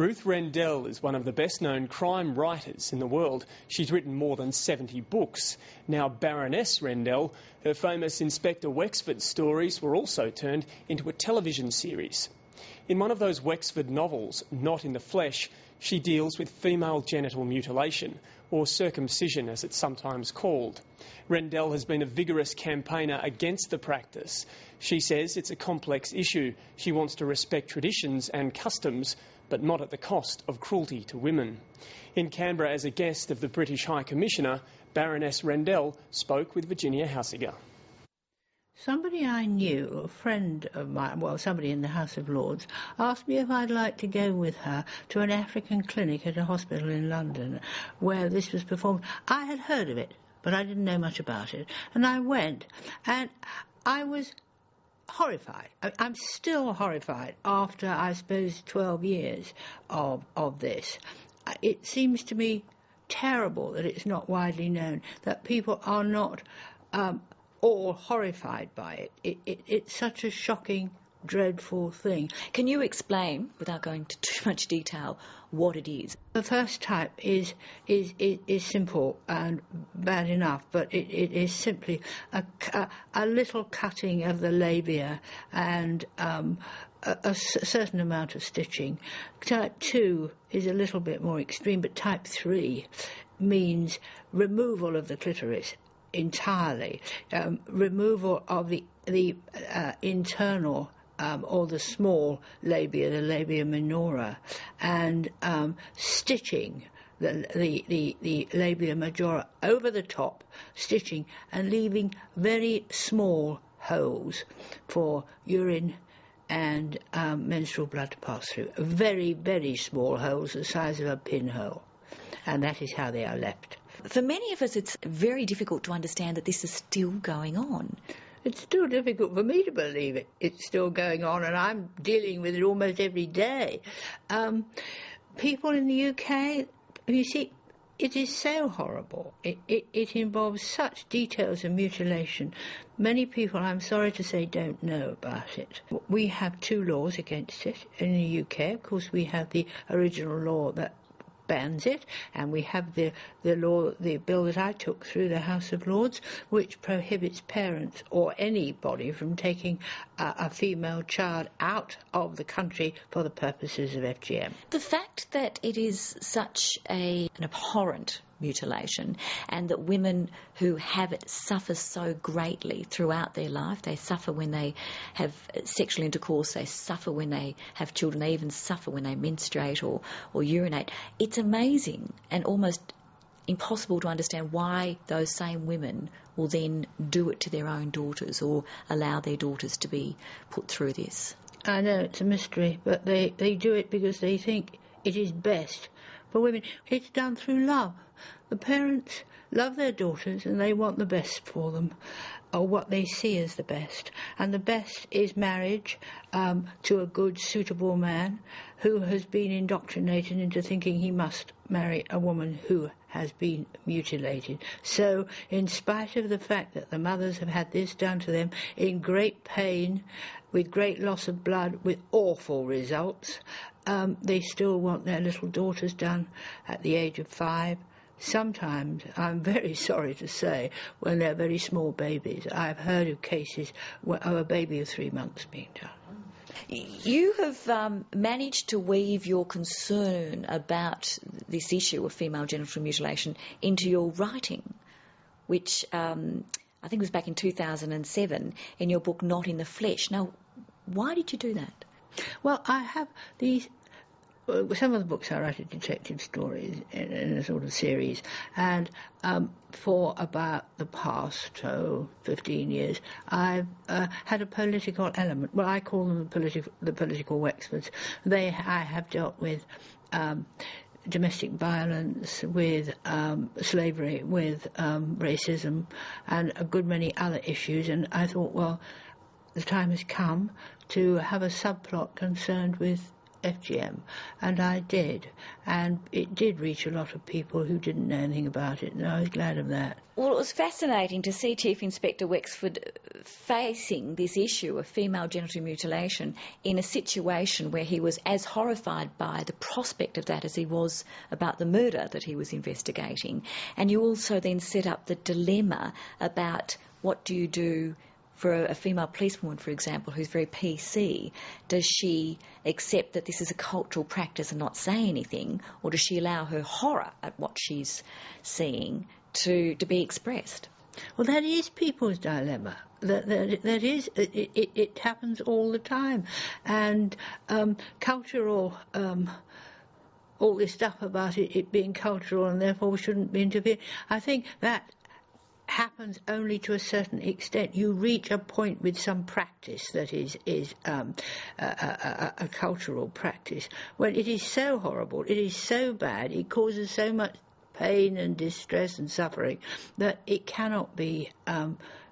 Ruth Rendell is one of the best-known crime writers in the world. She's written more than 70 books. Now Baroness Rendell, her famous Inspector Wexford stories were also turned into a television series. In one of those Wexford novels, Not in the Flesh, she deals with female genital mutilation, or circumcision as it's sometimes called. Rendell has been a vigorous campaigner against the practice. She says it's a complex issue. She wants to respect traditions and customs, but not at the cost of cruelty to women. In Canberra, as a guest of the British High Commissioner, Baroness Rendell spoke with Virginia Haussegger. Somebody I knew, a friend of mine, well, somebody in the House of Lords, asked me if I'd like to go with her to an African clinic at a hospital in London where this was performed. I had heard of it, but I didn't know much about it. And I went, and I was horrified. I'm still horrified after, I suppose, 12 years of this. It seems to me terrible that it's not widely known, that people are not all horrified by it. It's such a shocking, dreadful thing. Can you explain, without going into too much detail, what it is? The first type is simple and bad enough, but it is simply a little cutting of the labia and a certain amount of stitching. Type 2 is a little bit more extreme, but type 3 means removal of the clitoris entirely, removal of the internal or the small labia, the labia minora, and stitching the labia majora over the top, stitching and leaving very small holes for urine and menstrual blood to pass through. Very, very small holes, the size of a pinhole. And that is how they are left. For many of us, it's very difficult to understand that this is still going on. It's still difficult for me to believe it. It's still going on, and I'm dealing with it almost every day. People in the UK, you see, it is so horrible. It involves such details of mutilation. Many people, I'm sorry to say, don't know about it. We have 2 laws against it in the UK. Of course, we have the original law that bans it, and we have the bill that I took through the House of Lords, which prohibits parents or anybody from taking a female child out of the country for the purposes of FGM. The fact that it is such an abhorrent mutilation, and that women who have it suffer so greatly throughout their life. They suffer when they have sexual intercourse, they suffer when they have children, they even suffer when they menstruate or urinate. It's amazing and almost impossible to understand why those same women will then do it to their own daughters or allow their daughters to be put through this. I know it's a mystery, but they do it because they think it is best for women. It's done through love. The parents love their daughters and they want the best for them, or what they see as the best. And the best is marriage to a good, suitable man who has been indoctrinated into thinking he must marry a woman who has been mutilated. So, in spite of the fact that the mothers have had this done to them in great pain, with great loss of blood, with awful results, they still want their little daughters done at the age of 5. Sometimes, I'm very sorry to say, when they're very small babies. I've heard of cases of a baby of 3 months being done. You have managed to weave your concern about this issue of female genital mutilation into your writing, which I think was back in 2007 in your book Not in the Flesh. Now, why did you do that? Well, I have these... Some of the books I write are detective stories in a sort of series, and for about the past 15 years I've had a political element. Well, I call them the political Wexfords. I have dealt with domestic violence, with slavery, with racism, and a good many other issues, and I thought, well, the time has come to have a subplot concerned with FGM, and I did, and it did reach a lot of people who didn't know anything about it, and I was glad of that. Well, it was fascinating to see Chief Inspector Wexford facing this issue of female genital mutilation in a situation where he was as horrified by the prospect of that as he was about the murder that he was investigating. And you also then set up the dilemma about what do you do for a female policewoman, for example, who's very PC. Does she accept that this is a cultural practice and not say anything, or does she allow her horror at what she's seeing to be expressed? Well, that is people's dilemma. That is, it happens all the time. And cultural, all this stuff about it being cultural and therefore we shouldn't be interfering, I think that happens only to a certain extent. You reach a point with some practice that is a cultural practice when it is so horrible, it is so bad, it causes so much pain and distress and suffering that it cannot be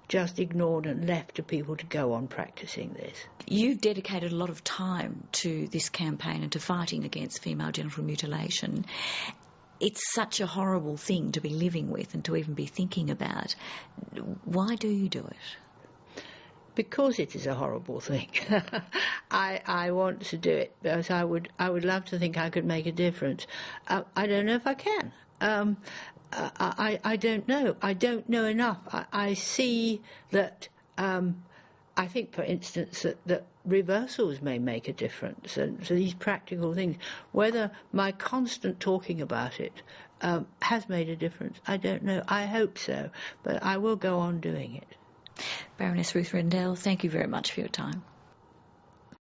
just ignored and left to people to go on practising this. You dedicated a lot of time to this campaign and to fighting against female genital mutilation. It's such a horrible thing to be living with and to even be thinking about. Why do you do it? Because it is a horrible thing. I want to do it because I would love to think I could make a difference. I don't know if I can. I don't know. I don't know enough. I see that. I think, for instance, that reversals may make a difference, and so these practical things. Whether my constant talking about it has made a difference, I don't know. I hope so, but I will go on doing it. Baroness Ruth Rendell, thank you very much for your time.